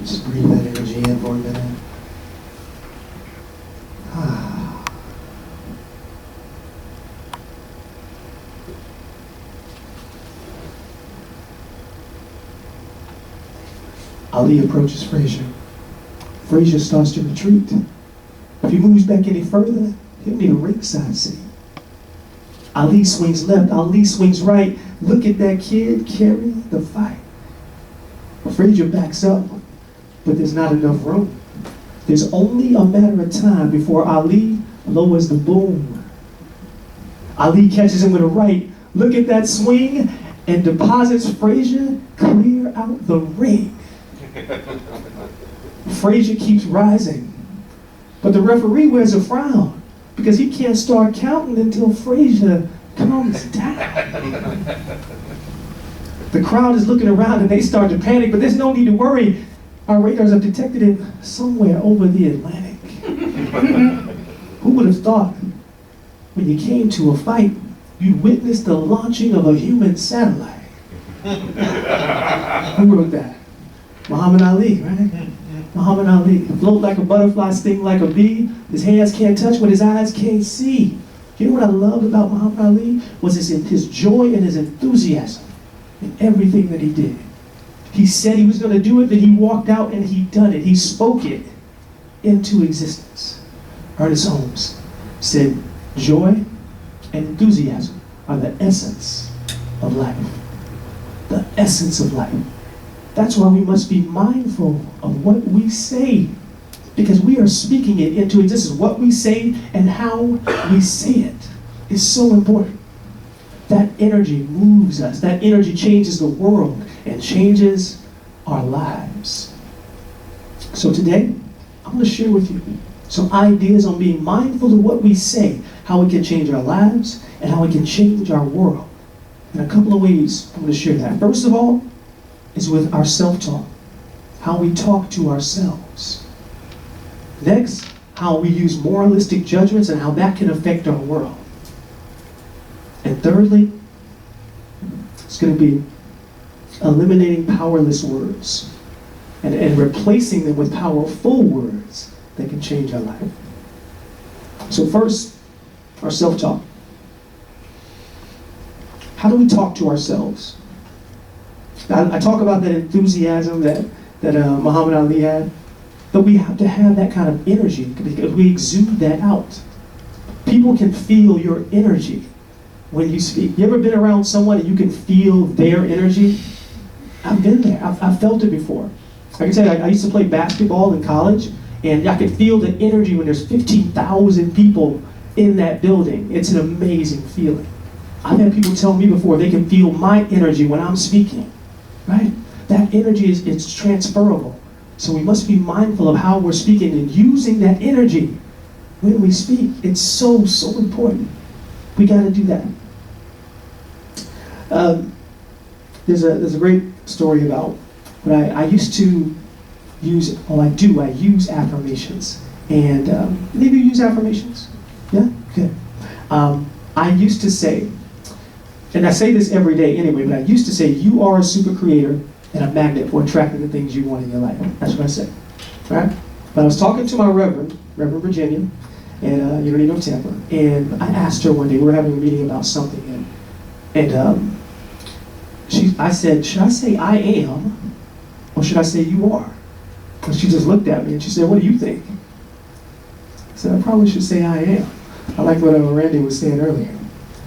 Just breathe that energy in for a minute. Ali approaches Frazier. Frazier starts to retreat. If he moves back any further, he'll need a ringside seat. Ali swings left, Ali swings right. Look at that kid carry the fight. Frazier backs up, but there's not enough room. There's only a matter of time before Ali lowers the boom. Ali catches him with a right. Look at that swing and deposits Frazier clear out the ring. Frazier keeps rising, but the referee wears a frown because he can't start counting until Frazier comes down. The crowd is looking around and they start to panic, but there's no need to worry. Our radars have detected him somewhere over the Atlantic. Who would have thought when you came to a fight, you'd witness the launching of a human satellite? Who wrote that? Muhammad Ali, right? Muhammad Ali. Float like a butterfly, sting like a bee. His hands can't touch what his eyes can't see. You know what I loved about Muhammad Ali? Was his joy and his enthusiasm in everything that he did. He said he was going to do it, then he walked out and he done it. He spoke it into existence. Ernest Holmes said, joy and enthusiasm are the essence of life. The essence of life. That's why we must be mindful of what we say, because we are speaking it into existence. What we say and how we say it is so important. That energy moves us. That energy changes the world and changes our lives. So today, I'm going to share with you some ideas on being mindful of what we say, how we can change our lives, and how we can change our world. In a couple of ways, I'm going to share that. First of all, is with our self-talk, how we talk to ourselves. Next, how we use moralistic judgments and how that can affect our world. And thirdly, it's going to be eliminating powerless words and replacing them with powerful words that can change our life. So first, our self-talk. How do we talk to ourselves? I talk about that enthusiasm that Muhammad Ali had, but we have to have that kind of energy because we exude that out. People can feel your energy when you speak. You ever been around someone and you can feel their energy? I've been there. I've felt it before. I can tell you, I used to play basketball in college, and I could feel the energy when there's 15,000 people in that building. It's an amazing feeling. I've had people tell me before they can feel my energy when I'm speaking. Right? That energy is transferable. So we must be mindful of how we're speaking and using that energy when we speak. It's so important. We got to do that. There's a great story about when I used to use, I use affirmations. And any of you use affirmations? Yeah? Good. I used to say, and I say this every day anyway, but I used to say, you are a super creator and a magnet for attracting the things you want in your life. That's what I said. Right? But I was talking to my Reverend Virginia, and you don't need no Tampa, and I asked her one day, we were having a meeting about something, and I said, should I say I am, or should I say you are? And she just looked at me and she said, what do you think? I said, I probably should say I am. I like what Randy was saying earlier.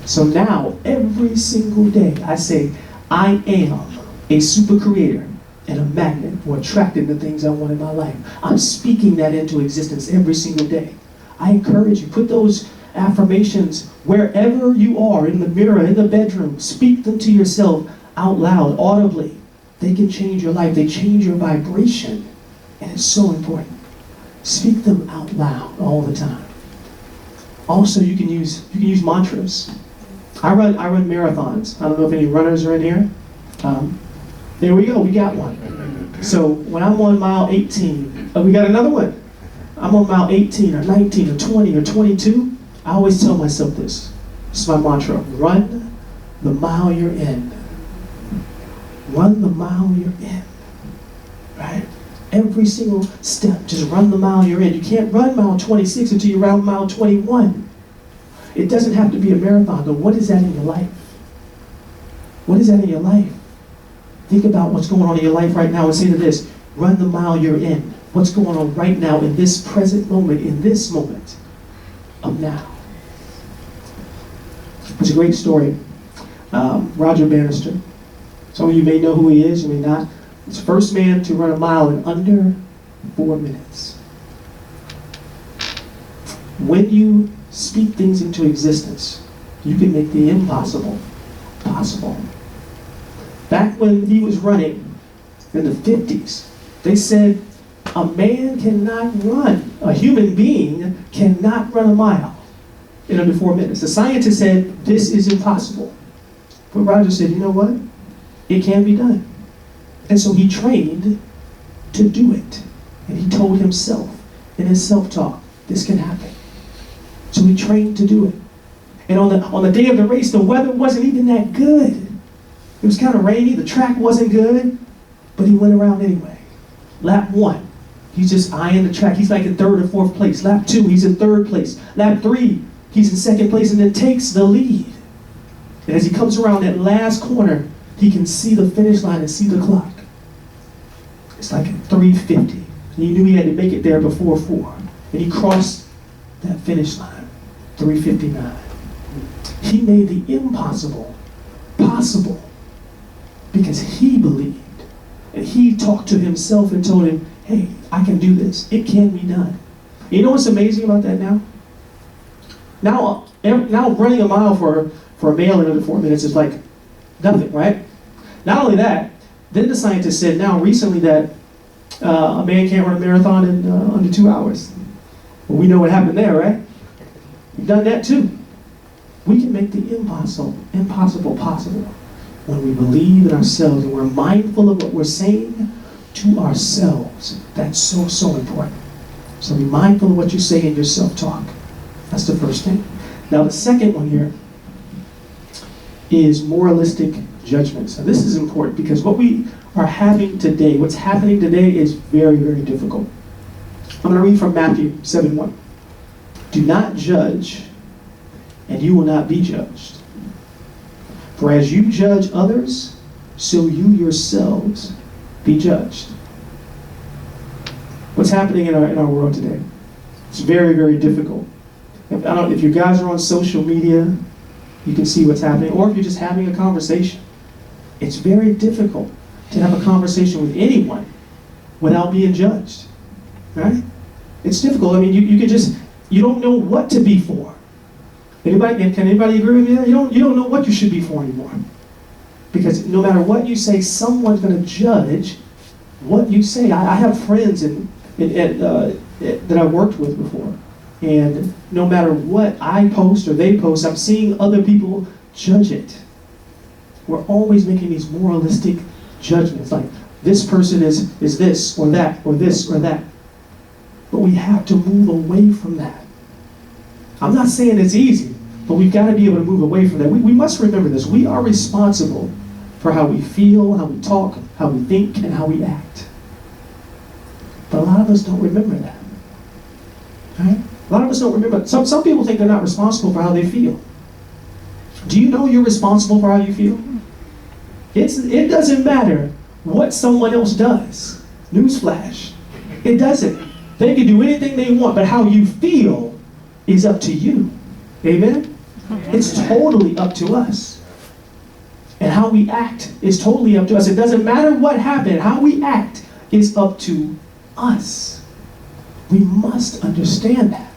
So now, every single day, I say, I am a super creator and a magnet for attracting the things I want in my life. I'm speaking that into existence every single day. I encourage you, put those affirmations wherever you are, in the mirror, in the bedroom. Speak them to yourself out loud, audibly. They can change your life. They change your vibration. And it's so important. Speak them out loud all the time. Also, you can use mantras. I run marathons. I don't know if any runners are in here. There we go. We got one. So when I'm on mile 18, we got another one. I'm on mile 18 or 19 or 20 or 22. I always tell myself this. This is my mantra. Run the mile you're in. Run the mile you're in. Right? Every single step, just run the mile you're in. You can't run mile 26 until you run mile 21. It doesn't have to be a marathon, though. What is that in your life? What is that in your life? Think about what's going on in your life right now and say to this, run the mile you're in. What's going on right now in this present moment, in this moment of now. It's a great story. Roger Bannister. Some of you may know who he is, you may not. He's the first man to run a mile in under 4 minutes. When you speak things into existence, you can make the impossible possible. Back when he was running in the 50s, they said a man cannot run, a human being cannot run a mile in under 4 minutes. The scientists said this is impossible. But Roger said, you know what? It can be done. And so he trained to do it. And he told himself in his self-talk, this can happen. So he trained to do it. And on the day of the race, the weather wasn't even that good. It was kind of rainy, the track wasn't good, but he went around anyway. Lap 1, he's just eyeing the track. He's like in 3rd or 4th place. Lap 2, he's in 3rd place. Lap 3, he's in 2nd place and then takes the lead. And as he comes around that last corner, he can see the finish line and see the clock. It's like 3:50. And he knew he had to make it there before 4. And he crossed that finish line, 3:59. He made the impossible possible because he believed. And he talked to himself and told him, hey, I can do this. It can be done. You know what's amazing about that now? Now running a mile for a male in under 4 minutes is like nothing, right? Not only that, then the scientists said now recently that a man can't run a marathon in under 2 hours. Well, we know what happened there, right? We've done that too. We can make the impossible possible when we believe in ourselves and we're mindful of what we're saying to ourselves. That's so important. So be mindful of what you say in your self-talk. That's the first thing. Now the second one here is moralistic judgments. Now this is important because what we are having today, what's happening today is very, very difficult. I'm going to read from Matthew 7:1. Do not judge, and you will not be judged. For as you judge others, so you yourselves be judged. What's happening in our world today? It's very, very difficult. If you guys are on social media, you can see what's happening. Or if you're just having a conversation, it's very difficult to have a conversation with anyone without being judged. Right? It's difficult. I mean, you don't know what to be for. Can anybody agree with me? You don't know what you should be for anymore. Because no matter what you say, someone's going to judge what you say. I have friends that I've worked with before. And no matter what I post or they post, I'm seeing other people judge it. We're always making these moralistic judgments. Like, this person is this or that or this or that. But we have to move away from that. I'm not saying it's easy, but we've got to be able to move away from that. We must remember this. We are responsible for how we feel, how we talk, how we think, and how we act. But a lot of us don't remember that. Right? A lot of us don't remember. Some people think they're not responsible for how they feel. Do you know you're responsible for how you feel? It doesn't matter what someone else does. Newsflash. It doesn't. They can do anything they want, but how you feel is up to you. Amen? It's totally up to us. And how we act is totally up to us. It doesn't matter what happened. How we act is up to us. We must understand that.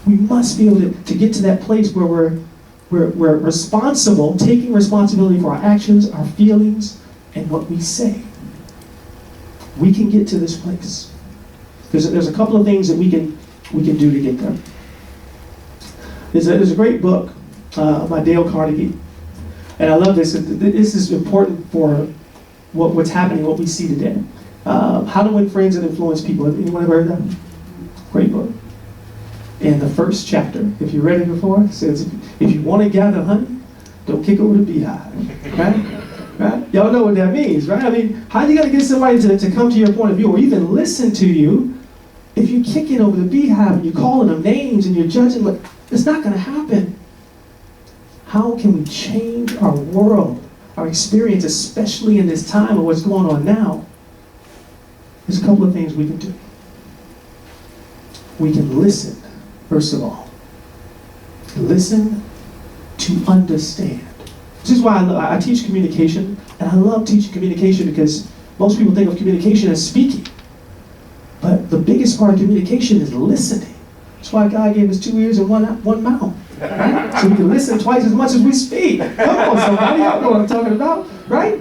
We must be able to get to that place where we're responsible, taking responsibility for our actions, our feelings, and what we say. We can get to this place. There's a couple of things that we can do to get there. There's a great book by Dale Carnegie, and I love this. This is important for what's happening, what we see today. How to Win Friends and Influence People. Anyone ever heard that? Great book. And the first chapter, if you read it before, says if you want to gather honey, don't kick over the beehive. Right? Right? Y'all know what that means, right? I mean, how are you going to get somebody to come to your point of view or even listen to you if you're kicking over the beehive and you're calling them names and you're judging? But it's not going to happen. How can we change our world, our experience, especially in this time of what's going on now? There's a couple of things we can do. We can listen, first of all. Listen to understand. This is why I teach communication, and I love teaching communication because most people think of communication as speaking. But the biggest part of communication is listening. That's why God gave us 2 ears and one mouth. Right? So we can listen twice as much as we speak. Come on, somebody. Y'all know what I'm talking about, right?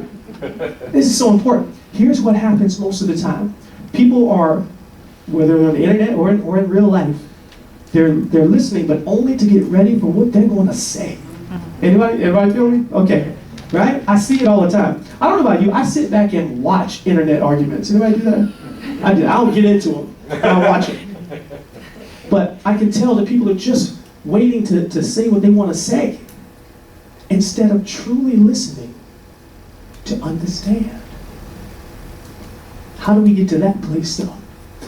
This is so important. Here's what happens most of the time. People are, whether they're on the internet or in real life, they're listening, but only to get ready for what they're going to say. Everybody feel me? Okay. Right? I see it all the time. I don't know about you. I sit back and watch internet arguments. Anybody do that? I do. I don't get into them. I watch them. But I can tell that people are just waiting to say what they want to say instead of truly listening to understand. How do we get to that place, though?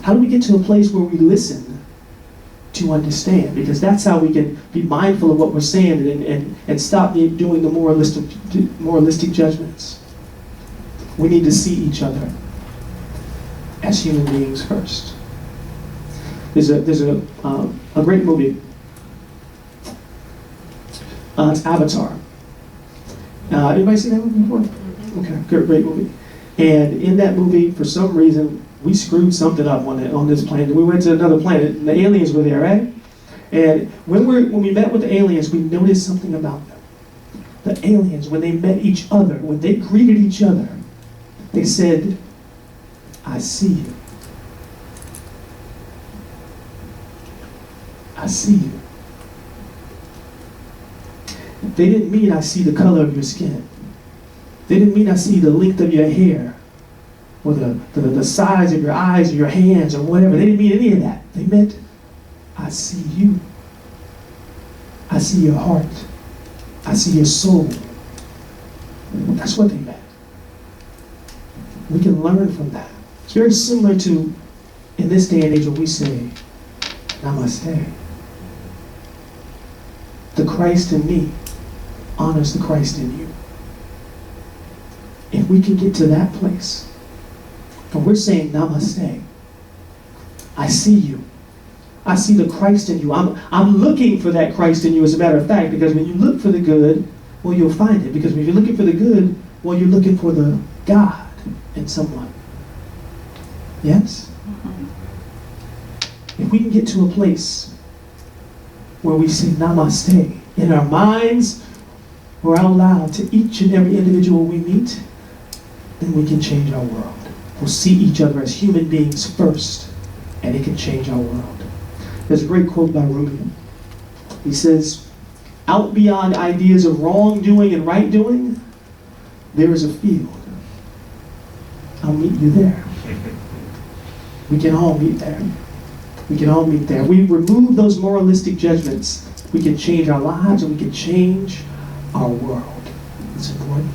How do we get to a place where we listen to understand? Because that's how we can be mindful of what we're saying and stop doing the moralistic judgments. We need to see each other as human beings first. There's a great movie. It's Avatar. Anybody seen that movie before? Okay, great movie. And in that movie, for some reason, we screwed something up on this planet. We went to another planet, and the aliens were there, right? And when we met with the aliens, we noticed something about them. The aliens, when they met each other, when they greeted each other, they said, "I see you. I see you." They didn't mean, "I see the color of your skin." They didn't mean, "I see the length of your hair," or the size of your eyes or your hands or whatever. They didn't mean any of that. They meant, "I see you. I see your heart. I see your soul." That's what they meant. We can learn from that. It's very similar to, in this day and age, when we say, "Namaste." The Christ in me honors the Christ in you. If we can get to that place, and we're saying, "Namaste. I see you. I see the Christ in you. I'm looking for that Christ in you," as a matter of fact, because when you look for the good, well, you'll find it. Because when you're looking for the good, well, you're looking for the God in someone. Yes? If we can get to a place where we say "Namaste" in our minds or out loud to each and every individual we meet, then we can change our world. We'll see each other as human beings first, and it can change our world. There's a great quote by Rumi. He says, "Out beyond ideas of wrongdoing and right doing, there is a field. I'll meet you there." We can all meet there. We can all meet there. We remove those moralistic judgments. We can change our lives and we can change our world. It's important.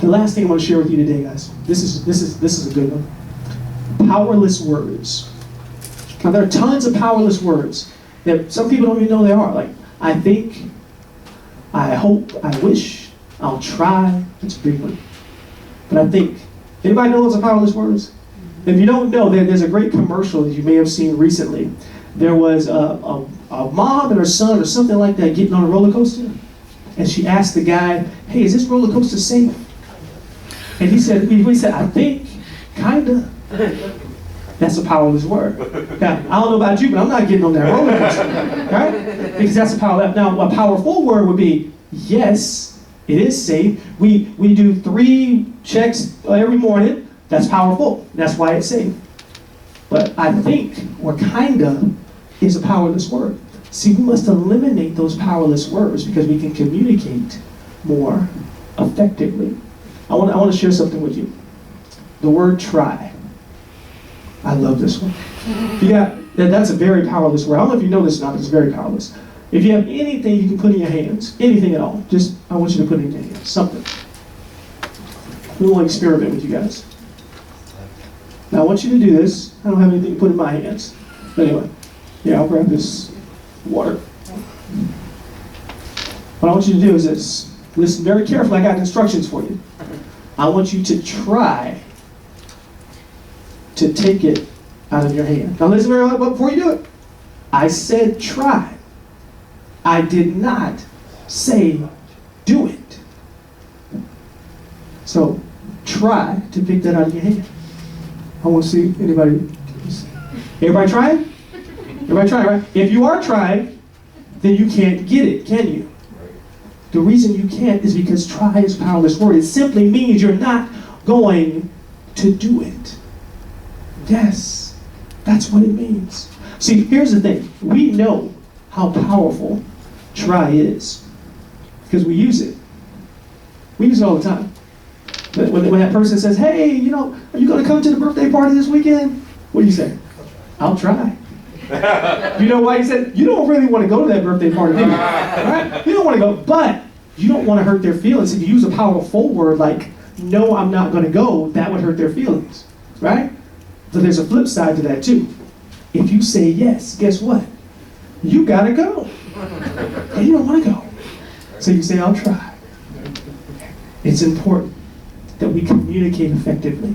The last thing I want to share with you today, guys. This is a good one. Powerless words. Now there are tons of powerless words that some people don't even know they are. Like, "I think," "I hope," "I wish," "I'll try." It's a big one. But I think. Anybody know those are powerless words? If you don't know, there's a great commercial that you may have seen recently. There was a mom and her son or something like that getting on a roller coaster. And she asked the guy, "Hey, is this roller coaster safe?" And he said, "I think, kinda." That's a powerless word. Now, I don't know about you, but I'm not getting on that roller coaster, right? Because that's a powerful. Now, a powerful word would be, "Yes, it is safe. We do 3 checks every morning. That's powerful. That's why it's safe." But "I think," or "kinda," is a powerless word. See, we must eliminate those powerless words because we can communicate more effectively. I want to share something with you. The word "try." I love this one. That's a very powerless word. I don't know if you know this or not, but it's very powerless. If you have anything you can put in your hands, anything at all, just I want you to put it in your hands, something. We want to experiment with you guys. Now I want you to do this. I don't have anything to put in my hands. But anyway, yeah, I'll grab this water. What I want you to do is this. Listen very carefully. I got instructions for you. I want you to try to take it out of your hand. Now listen very well before you do it. I said try. I did not say do it. So try to pick that out of your hand. I want to see anybody. Everybody trying? Everybody trying, right? If you are trying, then you can't get it, can you? The reason you can't is because try is a powerless word. It simply means you're not going to do it. Yes, that's what it means. See, here's the thing. We know how powerful try is because we use it. We use it all the time. When that person says, hey, you know, are you going to come to the birthday party this weekend? What do you say? I'll try. You know why he said, you don't really want to go to that birthday party, do you? Right? You don't want to go, but you don't want to hurt their feelings. If you use a powerful word like, no, I'm not going to go, that would hurt their feelings, right? So there's a flip side to that too. If you say yes, guess what? You got to go. And you don't want to go. So you say, I'll try. It's important that we communicate effectively.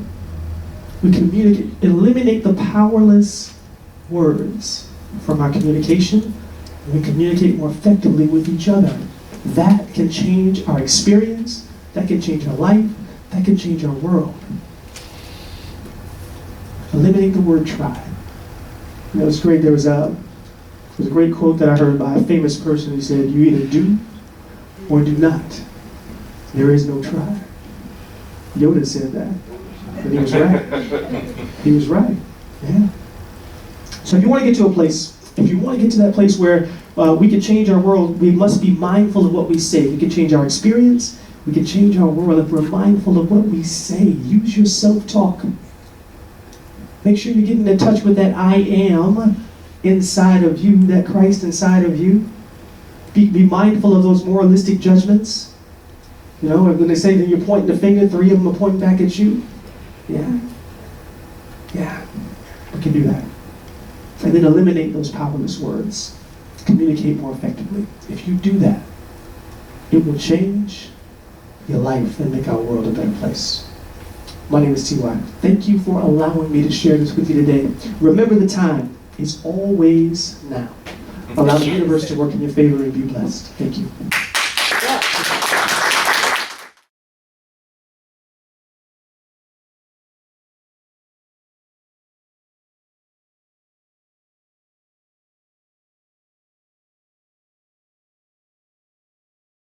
We communicate, eliminate the powerless words from our communication. We communicate more effectively with each other. That can change our experience. That can change our life. That can change our world. Eliminate the word try. You know, it's great. There was a great quote that I heard by a famous person who said, you either do or do not. There is no try. Yoda said that. But he was right. He was right. Yeah. So if you want to get to a place, if you want to get to that place where we can change our world, we must be mindful of what we say. We can change our experience. We can change our world if we're mindful of what we say. Use your self-talk. Make sure you're getting in touch with that I am inside of you, that Christ inside of you. Be mindful of those moralistic judgments. You know, when they say that you're pointing the finger, 3 of them are pointing back at you. Yeah. Yeah. We can do that. And then eliminate those powerless words. Communicate more effectively. If you do that, it will change your life and make our world a better place. My name is T.Y. Thank you for allowing me to share this with you today. Remember, the time is always now. Allow the universe to work in your favor and be blessed. Thank you.